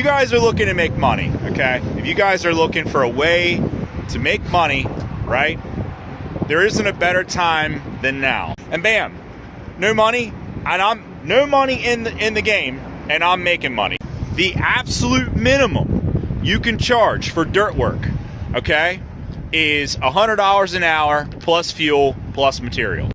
you guys are looking to make money, okay? If you guys are looking for a way to make money, right? There isn't a better time than now. And bam, no money, and I'm no money in the game, and I'm making money. The absolute minimum you can charge for dirt work, okay, is $100 an hour plus fuel plus material.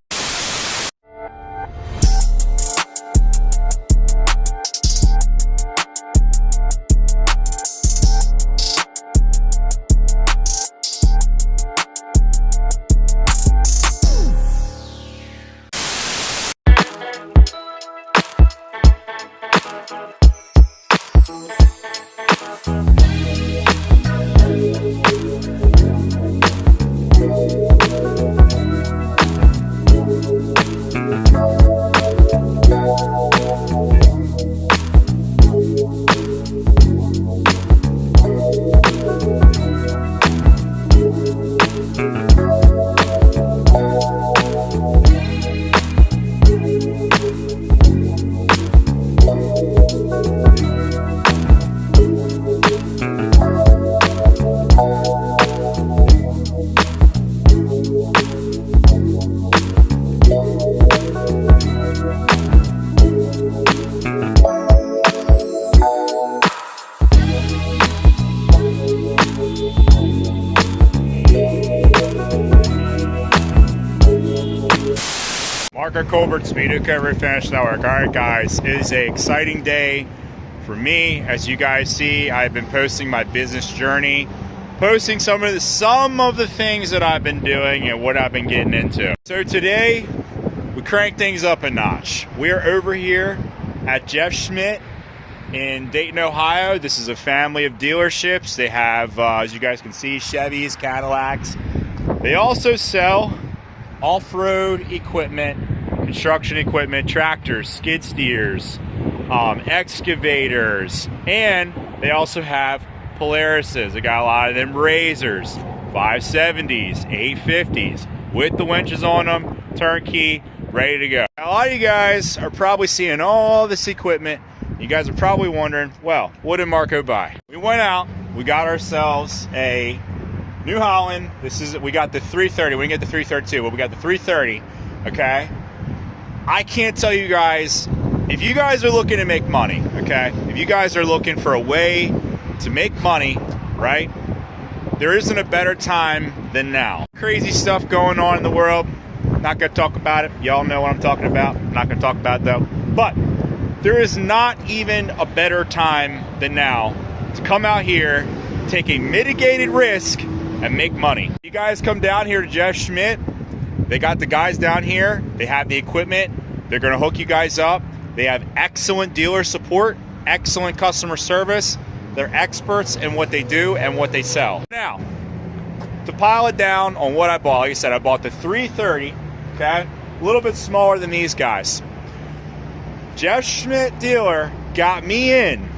Marco Colbert, Speed Recovery Finish Network. All right, guys, it is an exciting day for me. As you guys see, I've been posting my business journey, posting some of the things that I've been doing and what I've been getting into. So today, we crank things up a notch. We are over here at Jeff Schmidt in Dayton, Ohio. This is a family of dealerships. They have, as you guys can see, Chevys, Cadillacs. They also sell off-road equipment, construction equipment, tractors, skid steers, excavators, and they also have Polarises. They got a lot of them Razors, 570s, 850s, with the winches on them, turnkey, ready to go. Now, a lot of you guys are probably seeing all this equipment. You guys are probably wondering, well, what did Marco buy? We went out, we got ourselves a New Holland. We got the 330. We didn't get the 332, but we got the 330. Okay. I can't tell you guys, if you guys are looking to make money, okay, if you guys are looking for a way to make money, right, there isn't a better time than now. Crazy stuff going on in the world. Not going to talk about it. Y'all know what I'm talking about. I'm not going to talk about it though. But there is not even a better time than now to come out here, take a mitigated risk, and make money. You guys come down here to Jeff Schmidt. They got the guys down here. They have the equipment. They're going to hook you guys up. They have excellent dealer support, excellent customer service. They're experts in what they do and what they sell. Now, to pile it down on what I bought, like I said, I bought the 330, okay? A little bit smaller than these guys. Jeff Schmidt dealer got me in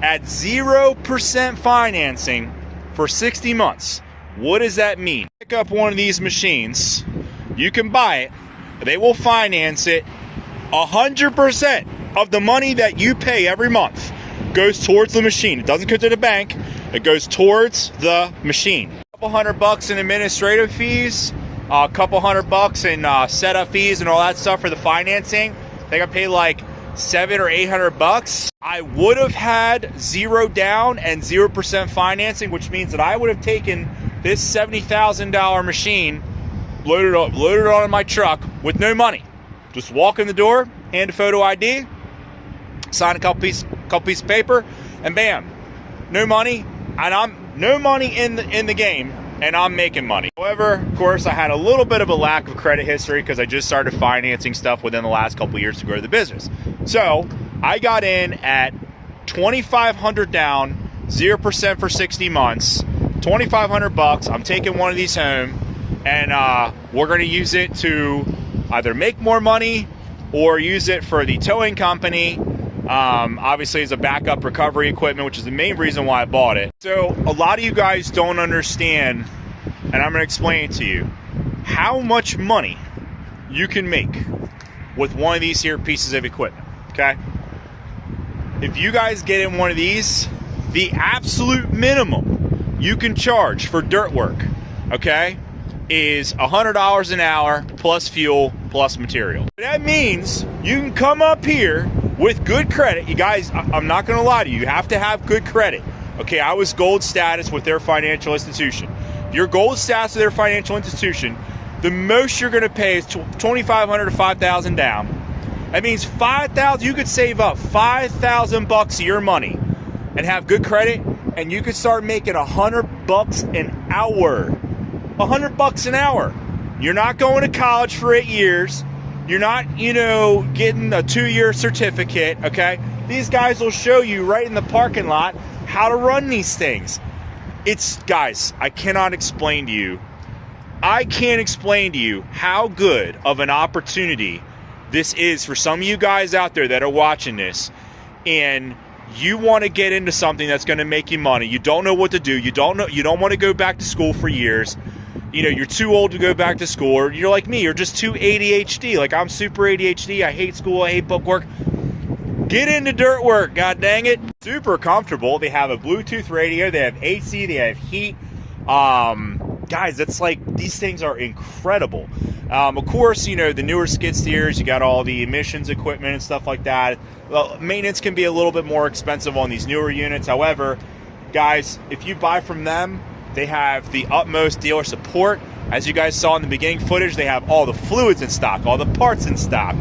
at 0% financing for 60 months. What does that mean? Pick up one of these machines, you can buy it, they will finance it. 100% of the money that you pay every month goes towards the machine. It doesn't go to the bank, it goes towards the machine. A couple $100 in administrative fees, a couple $100 in setup fees and all that stuff for the financing. I think I paid like $700 or $800. I would have had 0 down and 0% financing, which means that I would have taken this $70,000 machine, loaded it on my truck with no money. Just walk in the door, hand a photo ID, sign a couple piece of paper, and bam, no money, and I'm no money in the game, and I'm making money. However, of course, I had a little bit of a lack of credit history because I just started financing stuff within the last couple of years to grow the business. So I got in at $2,500 down, 0% for 60 months, $2,500. I'm taking one of these home, and we're going to use it to either make more money or use it for the towing company. Obviously, as a backup recovery equipment, which is the main reason why I bought it. So a lot of you guys don't understand, and I'm going to explain it to you, how much money you can make with one of these here pieces of equipment. Okay, if you guys get in one of these, the absolute minimum you can charge for dirt work, okay, is $100 an hour plus fuel plus material. That means you can come up here with good credit. You guys, I'm not going to lie to you. You have to have good credit. Okay, I was gold status with their financial institution. If you're gold status with their financial institution, the most you're going to pay is $2,500 to $5,000 down. That means $5,000. You could save up $5,000 of your money and have good credit, and you could start making $100 an hour. $100 an hour. You're not going to college for 8 years. You're not, getting a 2-year certificate, okay? These guys will show you right in the parking lot how to run these things. Guys, I cannot explain to you. I can't explain to you how good of an opportunity this is for some of you guys out there that are watching this, and you want to get into something that's going to make you money. You don't know what to do. You don't want to go back to school for years. You're too old to go back to school, or you're like me, you're just too ADHD. Like, I'm super ADHD. I hate school. I hate bookwork. Get into dirt work, god dang it. Super comfortable. They have a Bluetooth radio. They have AC. They have heat. Guys, it's like, these things are incredible. Of course, the newer skid steers, you got all the emissions equipment and stuff like that. Well, maintenance can be a little bit more expensive on these newer units. However, guys, if you buy from them, they have the utmost dealer support. As you guys saw in the beginning footage, they have all the fluids in stock, all the parts in stock.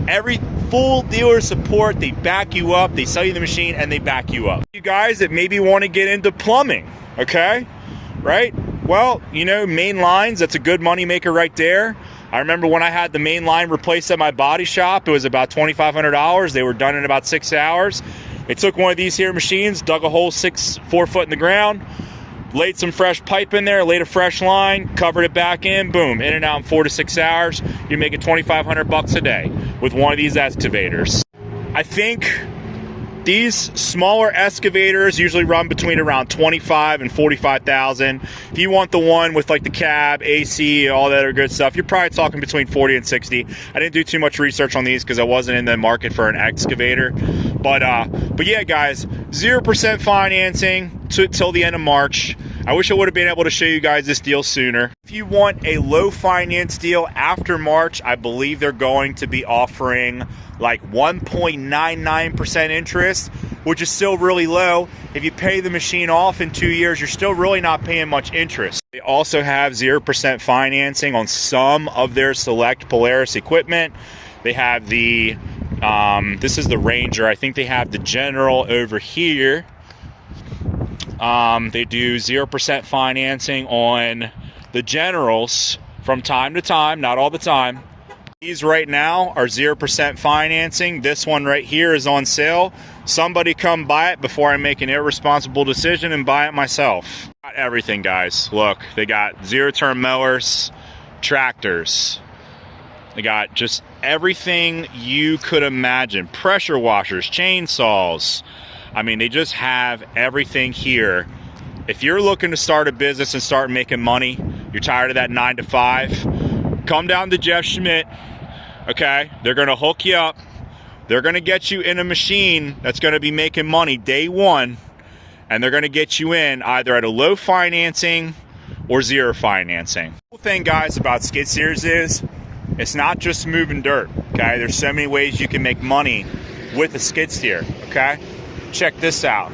Every full dealer support. They back you up. They sell you the machine and they back you up. You guys that maybe want to get into plumbing, okay? Right? Well, main lines, that's a good money maker right there. I remember when I had the main line replaced at my body shop, it was about $2,500. They were done in about 6 hours. They took one of these here machines, dug a hole 4 foot in the ground, laid some fresh pipe in there, laid a fresh line, covered it back in, boom, in and out in 4 to 6 hours. You're making $2,500 a day with one of these excavators. I think these smaller excavators usually run between around $25,000 and $45,000. If you want the one with like the cab, AC, all that other good stuff, you're probably talking between $40,000 and $60,000. I didn't do too much research on these because I wasn't in the market for an excavator. But yeah, guys, 0% financing till the end of March. I wish I would have been able to show you guys this deal sooner. If you want a low finance deal after March, I believe they're going to be offering like 1.99% interest, which is still really low. If you pay the machine off in 2 years, you're still really not paying much interest. They also have 0% financing on some of their select Polaris equipment. They have the, this is the Ranger. I think they have the General over here. They do 0% financing on the Generals from time to time, not all the time. These right now are 0% financing. This one right here is on sale. Somebody come buy it before I make an irresponsible decision and buy it myself. Got everything, guys. Look, they got zero-turn mowers, tractors. They got just everything you could imagine. Pressure washers, chainsaws. I mean, they just have everything here. If you're looking to start a business and start making money, you're tired of that 9 to 5, come down to Jeff Schmidt, okay? They're going to hook you up. They're going to get you in a machine that's going to be making money day one, and they're going to get you in either at a low financing or zero financing. The cool thing, guys, about skid steers is it's not just moving dirt, okay? There's so many ways you can make money with a skid steer, okay? Check this out.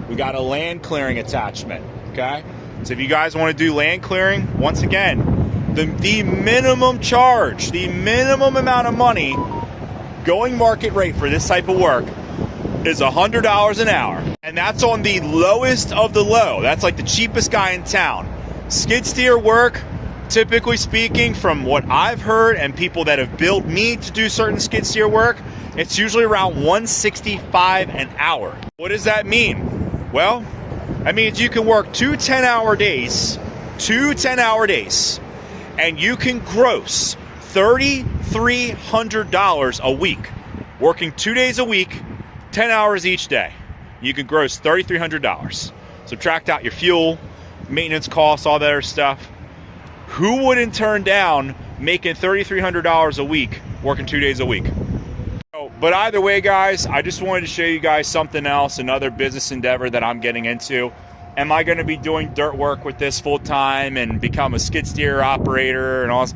We got a land clearing attachment, okay? So if you guys want to do land clearing, once again, the minimum charge, the minimum amount of money going market rate for this type of work is $100 an hour. And that's on the lowest of the low. That's like the cheapest guy in town. Skid steer work, typically speaking, from what I've heard and people that have billed me to do certain skid steer work, it's usually around $165 an hour. What does that mean? Well, that means you can work 2 10-hour days, and you can gross $3,300 a week. Working 2 days a week, 10 hours each day. You can gross $3,300. Subtract out your fuel, maintenance costs, all that other stuff. Who wouldn't turn down making $3,300 a week, working 2 days a week? But either way, guys, I just wanted to show you guys something else, another business endeavor that I'm getting into. Am I going to be doing dirt work with this full time and become a skid steer operator and all this?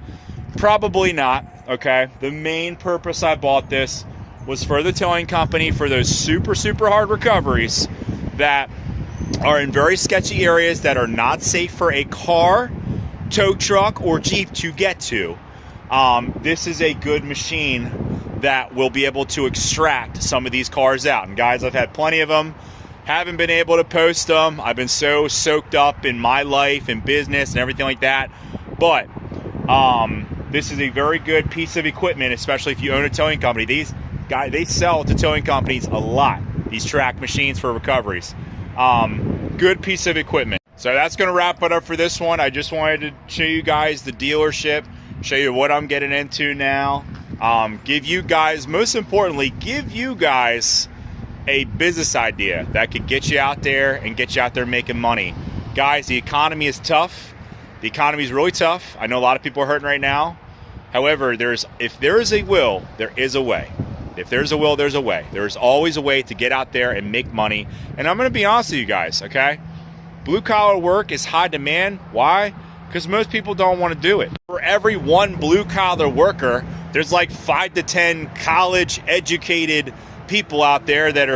Probably not, okay? The main purpose I bought this was for the towing company, for those super, super hard recoveries that are in very sketchy areas that are not safe for a car, tow truck, or Jeep to get to. This is a good machine that will be able to extract some of these cars out. And guys, I've had plenty of them. Haven't been able to post them. I've been so soaked up in my life and business and everything like that. But this is a very good piece of equipment, especially if you own a towing company. These guys, they sell to towing companies a lot, these track machines for recoveries. Good piece of equipment. So that's going to wrap it up for this one. I just wanted to show you guys the dealership, show you what I'm getting into now. Give you guys, most importantly, give you guys a business idea that could get you out there and get you out there making money. Guys, the economy is tough. The economy is really tough. I know a lot of people are hurting right now. However, if there is a will, there is a way. If there's a will, there's a way. There's always a way to get out there and make money. And I'm going to be honest with you guys, okay? Blue collar work is high demand. Why? Because most people don't want to do it. For every one blue collar worker, there's like 5 to 10 college educated people out there that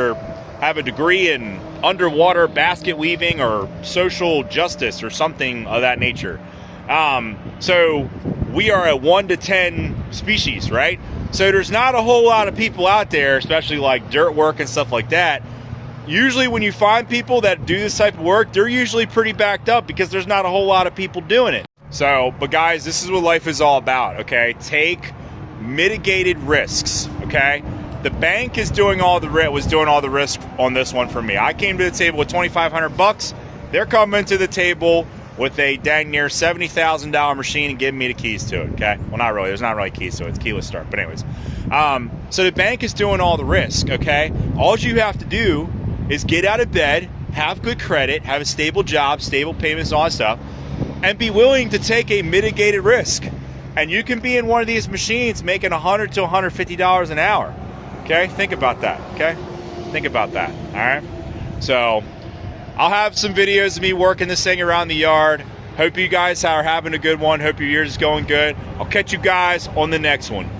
have a degree in underwater basket weaving or social justice or something of that nature. So we are a 1 to 10 species, right? So there's not a whole lot of people out there, especially like dirt work and stuff like that. Usually when you find people that do this type of work, they're usually pretty backed up because there's not a whole lot of people doing it. So, but guys, this is what life is all about, okay? Take mitigated risks, okay? The bank was doing all the risk on this one for me. I came to the table with $2,500. They're coming to the table with a dang near $70,000 machine and giving me the keys to it, okay? Well, not really. There's not really keys to it. It's keyless start. But anyways, so the bank is doing all the risk, okay? All you have to do is get out of bed, have good credit, have a stable job, stable payments, all that stuff, and be willing to take a mitigated risk. And you can be in one of these machines making $100 to $150 an hour. Okay, think about that, okay? Think about that, all right? So, I'll have some videos of me working this thing around the yard. Hope you guys are having a good one. Hope your year is going good. I'll catch you guys on the next one.